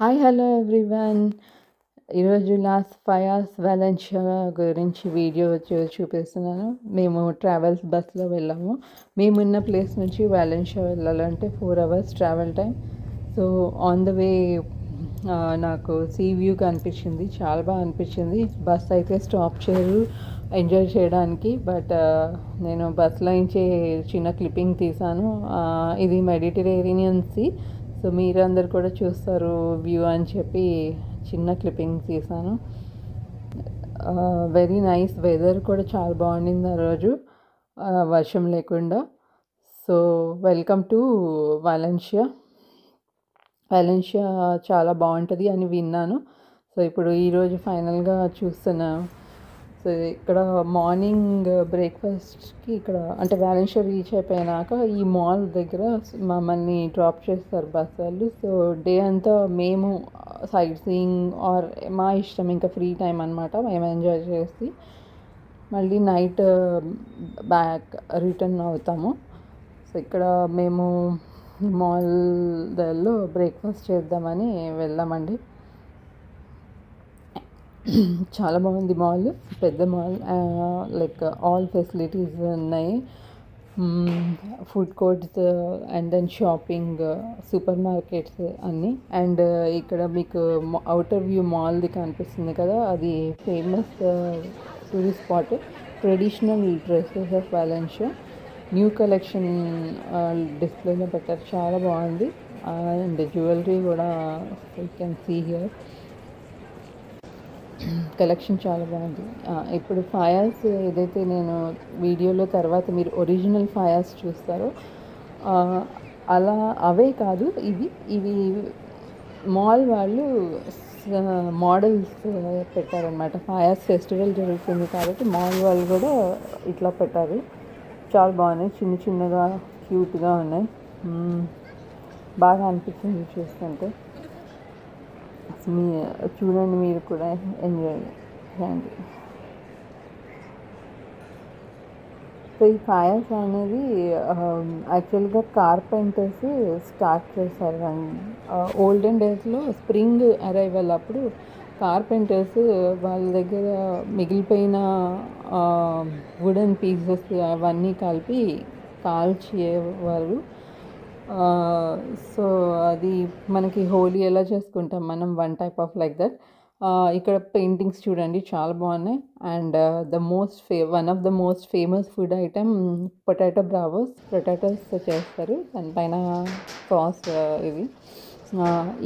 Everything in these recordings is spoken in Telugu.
Hi hello everyone. ఈరోజు లాస్ట్ 5 అవర్స్ వాలెన్షియా గురించి వీడియో చూపిస్తున్నాను. మేము ట్రావెల్స్ బస్లో వెళ్ళాము. మేమున్న ప్లేస్ నుంచి వాలెన్షియా వెళ్ళాలంటే 4 hours travel time. So on the way నాకు సీ వ్యూ కనిపించింది, చాలా బాగా అనిపించింది. బస్ అయితే స్టాప్ చేయరు ఎంజాయ్ చేయడానికి, బట్ నేను బస్లో నుంచి చిన్న క్లిప్పింగ్ తీసాను. ఇది మెడిటరేనియన్ సీ, సో మీరందరు కూడా చూస్తారు వ్యూ అని చెప్పి చిన్న క్లిప్పింగ్ తీసాను. వెరీ నైస్, వెదర్ కూడా చాలా బాగుండింది ఆ రోజు, వర్షం లేకుండా. So welcome to Valencia. Valencia చాలా బాగుంటుంది అని విన్నాను. సో ఇప్పుడు ఈరోజు ఫైనల్గా చూస్తున్నాను. సో ఇక్కడ మార్నింగ్ బ్రేక్ఫాస్ట్కి ఇక్కడ అంటే వాలెన్షియా రీచ్ అయిపోయినాక ఈ మాల్ దగ్గర మమ్మల్ని డ్రాప్ చేస్తారు బస్ వాళ్ళు. సో డే అంతా మేము సైట్ సీయింగ్ ఆర్ మా ఇష్టం, ఇంకా ఫ్రీ టైం అనమాట, మేము ఎంజాయ్ చేసి మళ్ళీ నైట్ బ్యాక్ రిటర్న్ అవుతాము. సో ఇక్కడ మేము మాల్ దగ్గరలో బ్రేక్ఫాస్ట్ చేద్దామని వెళ్ళామండి. చాలా బాగుంది మాల్, పెద్ద మాల్, లైక్ ఆల్ ఫెసిలిటీస్ ఉన్నాయి, food courts and then shopping, super markets అన్నీ. అండ్ ఇక్కడ మీకు అవుటర్ వ్యూ మాల్ది కనిపిస్తుంది కదా, అది famous tourist spot. Traditional dresses of Valencia new collection డిస్ప్లేలో పెట్టారు, చాలా బాగుంది. అండ్ జ్యువెలరీ కూడా you can see here, collection చాలా బాగుంది. ఇప్పుడు ఫయాస్ ఏదైతే నేను వీడియోలో తర్వాత మీరు ఒరిజినల్ ఫయాస్ చూస్తారో అలా అవే కాదు, ఇవి మాల్ వాళ్ళు మోడల్స్ పెట్టారనమాట. ఫయాస్ ఫెస్టివల్ జరుగుతుంది కాబట్టి మాల్ వాళ్ళు కూడా ఇట్లా పెట్టారు. చాలా బాగున్నాయి, చిన్న చిన్నగా క్యూట్గా ఉన్నాయి, బాగా అనిపించింది చూస్తుంటే. చూడండి, మీరు కూడా ఎంజాయ్ చేయండి. సో ఈ ఫయాస్ అనేది యాక్చువల్గా కార్పెంటర్స్ స్టార్ట్ చేశారు. ఓల్డెన్ డేస్లో స్ప్రింగ్ అరైవల్ అప్పుడు కార్పెంటర్స్ వాళ్ళ దగ్గర మిగిలిపోయిన వుడెన్ పీసెస్ అవన్నీ కలిపి కాల్చేవారు. సో అది మనకి హోలీ ఎలా చేసుకుంటాం మనం, one type of like that. ఇక్కడ పెయింటింగ్స్ చూడండి, చాలా బాగున్నాయి. And one of the most famous food item potato bravos. Potatoes చేస్తారు, దానిపైన సాస్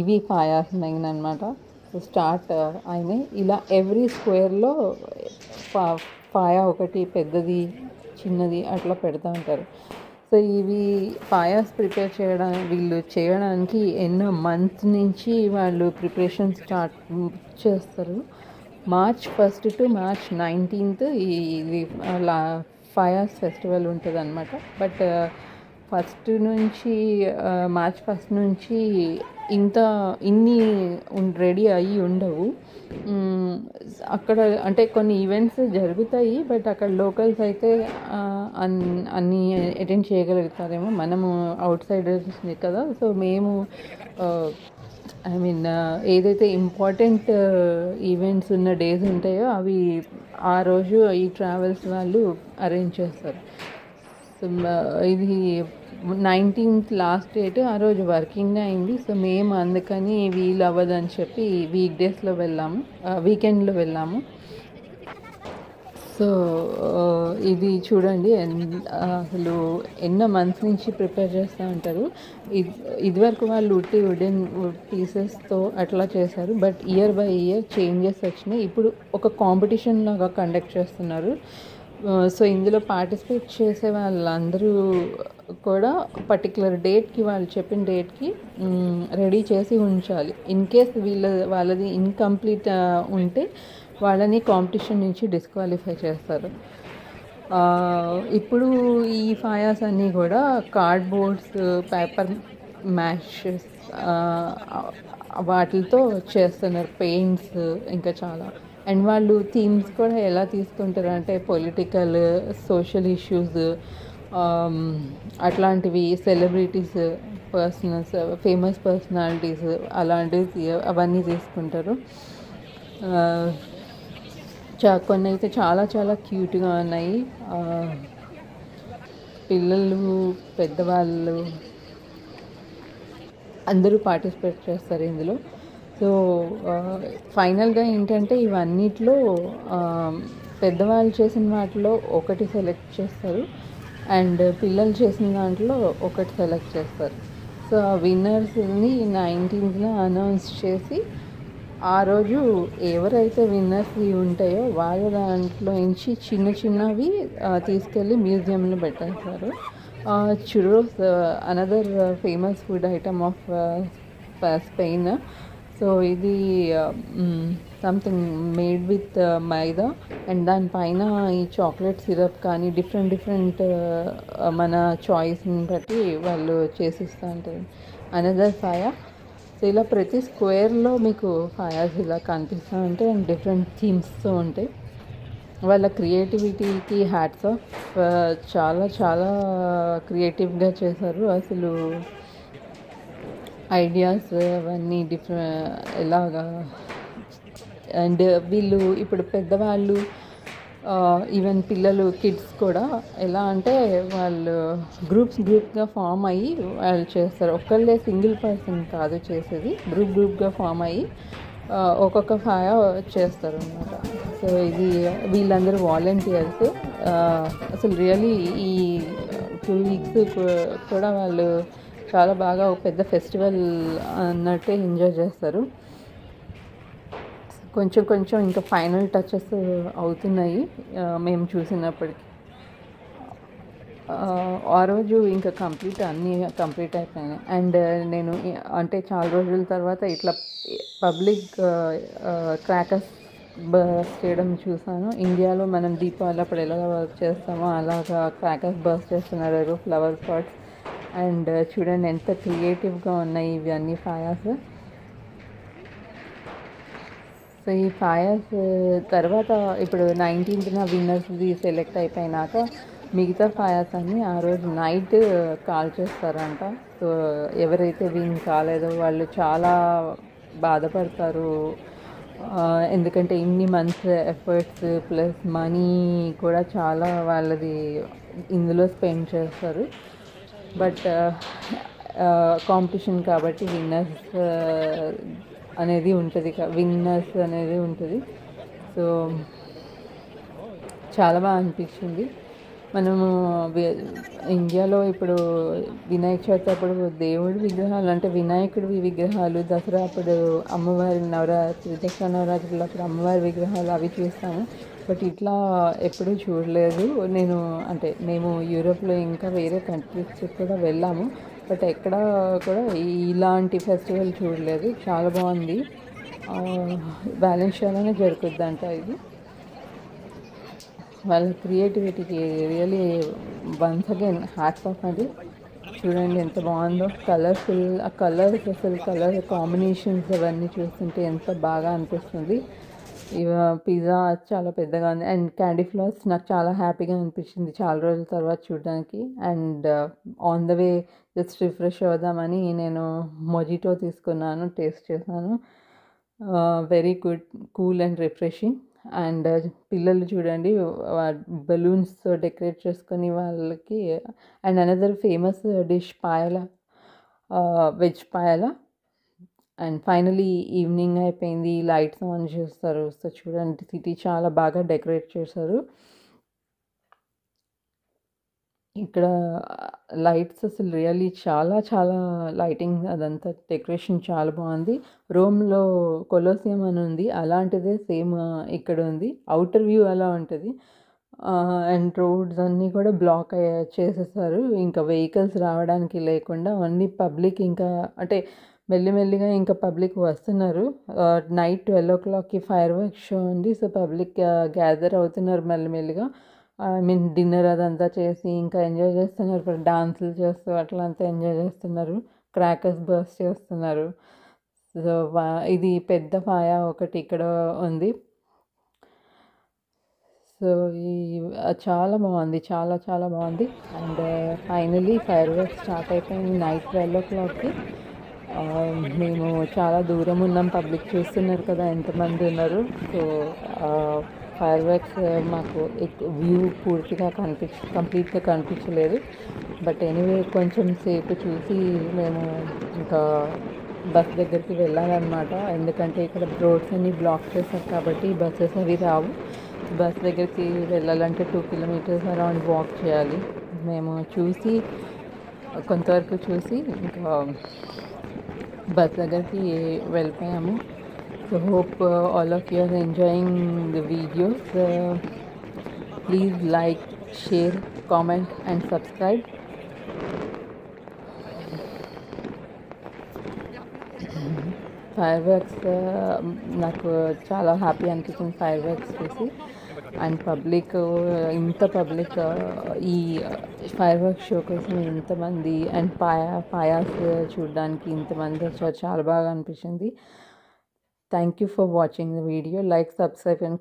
ఇవి ఫయాస్ మెయిన్ అనమాట. సో స్టార్ట్ అయినాయి ఇలా ఎవ్రీ స్క్వేర్లో ఫయా ఒకటి పెద్దది చిన్నది అట్లా పెడతా ఉంటారు. సో ఇవి పాయాస్ ప్రిపేర్ చేయడానికి ఎన్నో మంత్స్ నుంచి వాళ్ళు ప్రిపరేషన్ స్టార్ట్ చేస్తారు. March 1 to March 19 ఇది పాయాస్ ఫెస్టివల్ ఉంటుంది అనమాట. బట్ March 1 నుంచి ఇన్ని రెడీ అయ్యి ఉండవు. అక్కడ అంటే కొన్ని ఈవెంట్స్ జరుగుతాయి, బట్ అక్కడ లోకల్స్ అయితే అన్నీ అటెండ్ చేయగలుగుతారేమో. మనము అవుట్ సైడర్స్ కదా, సో మేము ఏదైతే ఇంపార్టెంట్ ఈవెంట్స్ ఉన్న డేస్ ఉంటాయో అవి ఆ రోజు ఈ ట్రావెల్స్ వాళ్ళు అరేంజ్ చేస్తారు. సో ఇది 19th లాస్ట్ డేట్, ఆ రోజు వర్కింగ్ అయింది. సో మేము అందుకని వీలు అవ్వదని చెప్పి వీకెండ్లో వెళ్ళాము. సో ఇది చూడండి, అసలు ఎన్నో మంత్స్ నుంచి ప్రిపేర్ చేస్తూ ఉంటారు. ఇదివరకు వాళ్ళు వుడెన్ పీసెస్తో అట్లా చేశారు, but year by year changes వచ్చినాయి. ఇప్పుడు ఒక కాంపిటీషన్ లాగా కండక్ట్ చేస్తున్నారు. సో ఇందులో పార్టిసిపేట్ చేసే వాళ్ళందరూ కూడా పర్టికులర్ డేట్కి, వాళ్ళు చెప్పిన డేట్కి రెడీ చేసి ఉంచాలి. ఇన్ కేస్ వాళ్ళది ఇన్కంప్లీట్ ఉంటే వాళ్ళని కాంపిటీషన్ నుంచి డిస్క్వాలిఫై చేస్తారు. ఇప్పుడు ఈ ఫయాస్ అన్నీ కూడా కార్డ్బోర్డ్స్, పేపర్ మ్యాషెస్ వాటితో చేస్తున్నారు, పెయింట్స్ ఇంకా చాలా. అండ్ వాళ్ళు థీమ్స్ కూడా ఎలా తీసుకుంటారు అంటే పొలిటికల్, సోషల్ ఇష్యూస్, అట్లాంటివి సెలబ్రిటీస్ పర్సనల్స్ ఫేమస్ పర్సనాలిటీస్ అలాంటివి అవన్నీ తీసుకుంటారు. కొన్ని అయితే చాలా చాలా క్యూట్గా ఉన్నాయి. పిల్లలు పెద్దవాళ్ళు అందరూ పార్టిసిపేట్ చేస్తారు ఇందులో. సో ఫైనల్గా ఏంటంటే ఇవన్నిట్లో పెద్దవాళ్ళు చేసిన వాటిలో ఒకటి సెలెక్ట్ చేస్తారు అండ్ పిల్లలు చేసిన దాంట్లో ఒకటి సెలెక్ట్ చేస్తారు. సో ఆ విన్నర్స్ని 19th అనౌన్స్ చేసి ఆ రోజు ఎవరైతే విన్నర్స్ ఉంటాయో వాళ్ళ దాంట్లో నుంచి చిన్న చిన్నవి తీసుకెళ్ళి మ్యూజియంలో పెట్టేస్తారు. Churros another famous food item of Spain. So ఇది something made with maida and దానిపైన ఈ చాక్లెట్ సిరప్ కానీ డిఫరెంట్ మన చాయిస్ని బట్టి వాళ్ళు చేసిస్తూ ఉంటారు. అనదర్ ఫాయా. సో ఇలా ప్రతి స్క్వేర్లో మీకు ఫాయాస్ ఇలా కనిపిస్తూ ఉంటాయి అండ్ డిఫరెంట్ థీమ్స్తో ఉంటాయి. వాళ్ళ క్రియేటివిటీకి హ్యాట్స్ ఆఫ్. చాలా చాలా క్రియేటివ్గా చేశారు. అసలు ఐడియాస్ అవన్నీ ఎలాగా. అండ్ వీళ్ళు ఇప్పుడు పెద్దవాళ్ళు ఈవెన్ పిల్లలు కిడ్స్ కూడా ఎలా అంటే వాళ్ళు గ్రూప్గా ఫామ్ అయ్యి వాళ్ళు చేస్తారు. ఒక్కళ్ళే సింగిల్ పర్సన్ కాదు చేసేది, గ్రూప్గా ఫామ్ అయ్యి ఒక్కొక్క ఫాయ చేస్తారు అన్నమాట. సో ఇది వీళ్ళందరూ వాలంటీర్స్. అసలు రియలీ ఈ 2 weeks కూడా వాళ్ళు చాలా బాగా ఒక పెద్ద ఫెస్టివల్ అన్నట్టు ఎంజాయ్ చేస్తారు. కొంచెం ఇంకా ఫైనల్ టచెస్ అవుతున్నాయి మేము చూసినప్పటికీ. ఆ రోజు ఇంకా అన్నీ కంప్లీట్ అయిపోయినాయి. అండ్ నేను అంటే చాలా రోజుల తర్వాత ఇట్లా పబ్లిక్ క్రాకర్స్ బర్స్ట్ చేయడం చూసాను. ఇండియాలో మనం దీపావళి అప్పుడు ఎలా వర్క్ చేస్తామో అలాగా క్రాకర్స్ బర్స్ట్ చేస్తున్నారు, ఫ్లవర్ పాట్స్. అండ్ చూడండి ఎంత క్రియేటివ్గా ఉన్నాయి ఇవి అన్ని ఫాయాస్. సో ఈ ఫాయాస్ తర్వాత ఇప్పుడు 19th విన్నర్స్ది సెలెక్ట్ అయిపోయినాక మిగతా ఫాయాస్ అన్నీ ఆ రోజు నైట్ కాల్ చేస్తారంట. సో ఎవరైతే విన్ కాలేదో వాళ్ళు చాలా బాధపడతారు. ఎందుకంటే ఇన్ని మంత్స్ ఎఫర్ట్స్ ప్లస్ మనీ కూడా చాలా వాళ్ళది ఇందులో స్పెండ్ చేస్తారు. బట్ కాంపిటీషన్ కాబట్టి విన్నర్స్ అనేది ఉంటుంది. సో చాలా బాగా అనిపించింది. మనము ఇండియాలో ఇప్పుడు వినాయక చవితి అప్పుడు దేవుడి విగ్రహాలు అంటే వినాయకుడి విగ్రహాలు, దసరా అప్పుడు అమ్మవారి దసరా నవరాత్రులు అప్పుడు అమ్మవారి విగ్రహాలు అవి చూస్తాము. బట్ ఇట్లా ఎప్పుడూ చూడలేదు నేను. అంటే మేము యూరోప్లో ఇంకా వేరే కంట్రీస్ కూడా వెళ్ళాము, బట్ ఎక్కడ కూడా ఇలాంటి ఫెస్టివల్ చూడలేదు. చాలా బాగుంది. వాలెన్షియాలోనే జరుగుతుందంట ఇది. వాళ్ళ క్రియేటివిటీకి really once again hats off అండి. చూడండి ఎంత బాగుందో, కలర్ఫుల్. ఆ కలర్స్ అసలు కలర్ కాంబినేషన్స్ అవన్నీ చూస్తుంటే ఎంత బాగా అనిపిస్తుంది. పిజ్జా చాలా పెద్దగా ఉంది అండ్ క్యాండీ ఫ్లవర్స్ నాకు చాలా హ్యాపీగా అనిపించింది చాలా రోజుల తర్వాత చూడడానికి. And on the way just refresh అవుదామని నేను మొజిటో తీసుకున్నాను, టేస్ట్ చేశాను. Very good, cool and refreshing. And పిల్లలు చూడండి బలూన్స్తో డెకరేట్ చేసుకొని వాళ్ళకి. And another famous dish Payal, veg Payal. And finally evening అయిపోయింది, లైట్స్ ఆన్ చేస్తారు. సో చూడండి సిటీ చాలా బాగా డెకరేట్ చేశారు. ఇక్కడ లైట్స్ అసలు రియల్లీ చాలా చాలా లైటింగ్ అదంతా డెకరేషన్ చాలా బాగుంది. రోమ్లో కొలోసియం అని ఉంది, అలాంటిదే సేమ్ ఇక్కడ ఉంది. అవుటర్ వ్యూ అలా ఉంటుంది. అండ్ రోడ్స్ అన్నీ కూడా బ్లాక్ చేసేసారు, ఇంకా వెహికల్స్ రావడానికి లేకుండా. ఓన్లీ పబ్లిక్ ఇంకా అంటే మెల్లిమెల్లిగా ఇంకా పబ్లిక్ వస్తున్నారు. నైట్ 12 o'clockకి ఫైర్ వర్క్స్ షో ఉంది. సో పబ్లిక్ గ్యాదర్ అవుతున్నారు మెల్లిమెల్లిగా. డిన్నర్ అదంతా చేసి ఇంకా ఎంజాయ్ చేస్తున్నారు. ఇప్పుడు డాన్సులు చేస్తూ అట్లా అంతా ఎంజాయ్ చేస్తున్నారు, క్రాకర్స్ బర్స్ట్ చేస్తున్నారు. సో ఇది పెద్ద ఫాయ ఒకటి ఇక్కడ ఉంది. సో ఈ చాలా బాగుంది, చాలా చాలా బాగుంది. And finally fire works start అయిపోయింది నైట్ 12 o'clockకి. మేము చాలా దూరం ఉన్నాం, పబ్లిక్ చూస్తున్నారు కదా ఎంతమంది ఉన్నారు. సో ఫైర్ వర్క్స్ మాకు వ్యూ పూర్తిగా కంప్లీట్గా కనిపించలేదు. బట్ ఎనీవే కొంచెం సేపు చూసి మేము ఇంకా బస్ దగ్గరికి వెళ్ళాలన్నమాట. ఎందుకంటే ఇక్కడ రోడ్స్ అన్ని బ్లాక్ చేశారు కాబట్టి బస్సెస్ అవి రావు. బస్ దగ్గరికి వెళ్ళాలంటే 2 kilometers అరౌండ్ వాక్ చేయాలి. మేము చూసి కొంతవరకు చూసి ఇంకా బస్ దగ్గరికి వెళ్ళిపోయాము. So hope all of you are enjoying the videos. Please like, share, comment and subscribe. Fireworks నాకు చాలా హ్యాపీ అనిపించింది ఫైర్ వర్క్స్ చూసి. అండ్ ఇంత పబ్లిక్ ఈ ఫైర్ వర్క్స్ షో కోసం ఇంతమంది, అండ్ పాయాస్ చూడడానికి ఇంతమంది వచ్చారు, చాలా బాగా అనిపించింది. Thank you for watching the video. Like, subscribe and